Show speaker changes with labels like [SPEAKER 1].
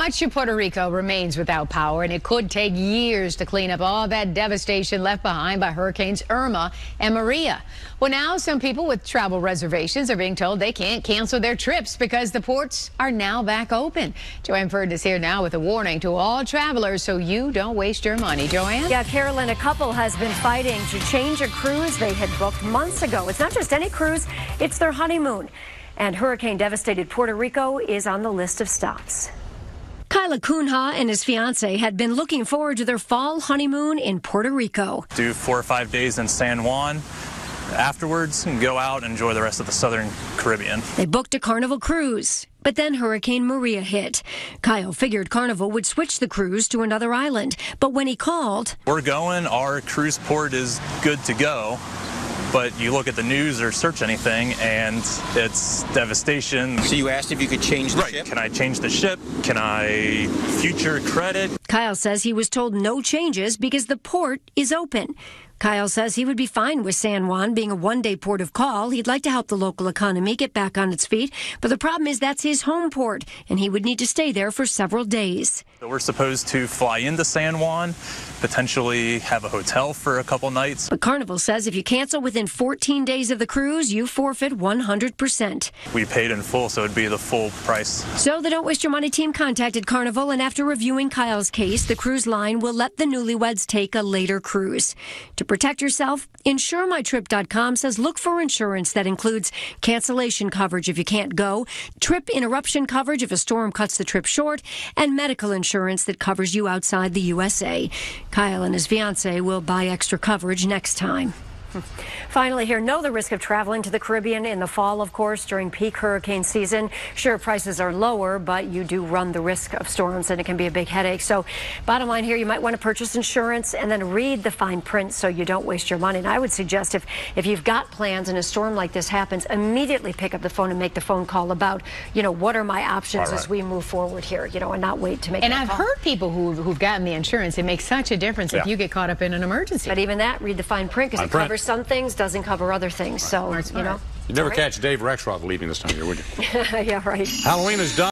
[SPEAKER 1] Much of Puerto Rico remains without power, and it could take years to clean up all that devastation left behind by Hurricanes Irma and Maria. Well, now some people with travel reservations are being told they can't cancel their trips because the ports are now back open. Joanne Ferd is here now with a warning to all travelers so you don't waste your money. Joanne?
[SPEAKER 2] Yeah, Carolyn, a couple has been fighting to change a cruise they had booked months ago. It's not just any cruise, it's their honeymoon. And hurricane-devastated Puerto Rico is on the list of stops. Kyla Cunha and his fiance had been looking forward to their fall honeymoon in Puerto Rico.
[SPEAKER 3] Do 4 or 5 days in San Juan. Afterwards, and go out and enjoy the rest of the southern Caribbean.
[SPEAKER 2] They booked a Carnival cruise, but then Hurricane Maria hit. Kyle figured Carnival would switch the cruise to another island, but when he called...
[SPEAKER 3] We're going, our cruise port is good to go. But you look at the news or search anything, and it's devastation.
[SPEAKER 4] So you asked if you could change the ship?
[SPEAKER 3] Can I change the ship? Can I future credit?
[SPEAKER 2] Kyle says he was told no changes because the port is open. Kyle says he would be fine with San Juan being a one-day port of call. He'd like to help the local economy get back on its feet. But the problem is that's his home port, and he would need to stay there for several days.
[SPEAKER 3] So we're supposed to fly into San Juan, potentially have a hotel for a couple nights.
[SPEAKER 2] But Carnival says if you cancel within 14 days of the cruise, you forfeit 100%.
[SPEAKER 3] We paid in full, so it'd be the full price.
[SPEAKER 2] So the Don't Waste Your Money team contacted Carnival, and after reviewing Kyle's case, the cruise line will let the newlyweds take a later cruise. To protect yourself, InsureMyTrip.com says look for insurance that includes cancellation coverage if you can't go, trip interruption coverage if a storm cuts the trip short, and medical insurance that covers you outside the USA. Kyle and his fiancée will buy extra coverage next time. Finally here, know the risk of traveling to the Caribbean in the fall, of course, during peak hurricane season. Sure, prices are lower, but you do run the risk of storms, and it can be a big headache. So bottom line here, you might want to purchase insurance and then read the fine print so you don't waste your money. And I would suggest if you've got plans and a storm like this happens, immediately pick up the phone and make the phone call about, what are my options as we move forward here, and not wait to make that call.
[SPEAKER 1] And I've heard people who've gotten the insurance. It makes such a difference if you get caught up in an emergency.
[SPEAKER 2] But even that, read the fine print because it covers some things, doesn't cover other things. So,
[SPEAKER 5] You'd never catch Dave Rexroth leaving this time of year, would you?
[SPEAKER 2] Yeah, right.
[SPEAKER 5] Halloween is done.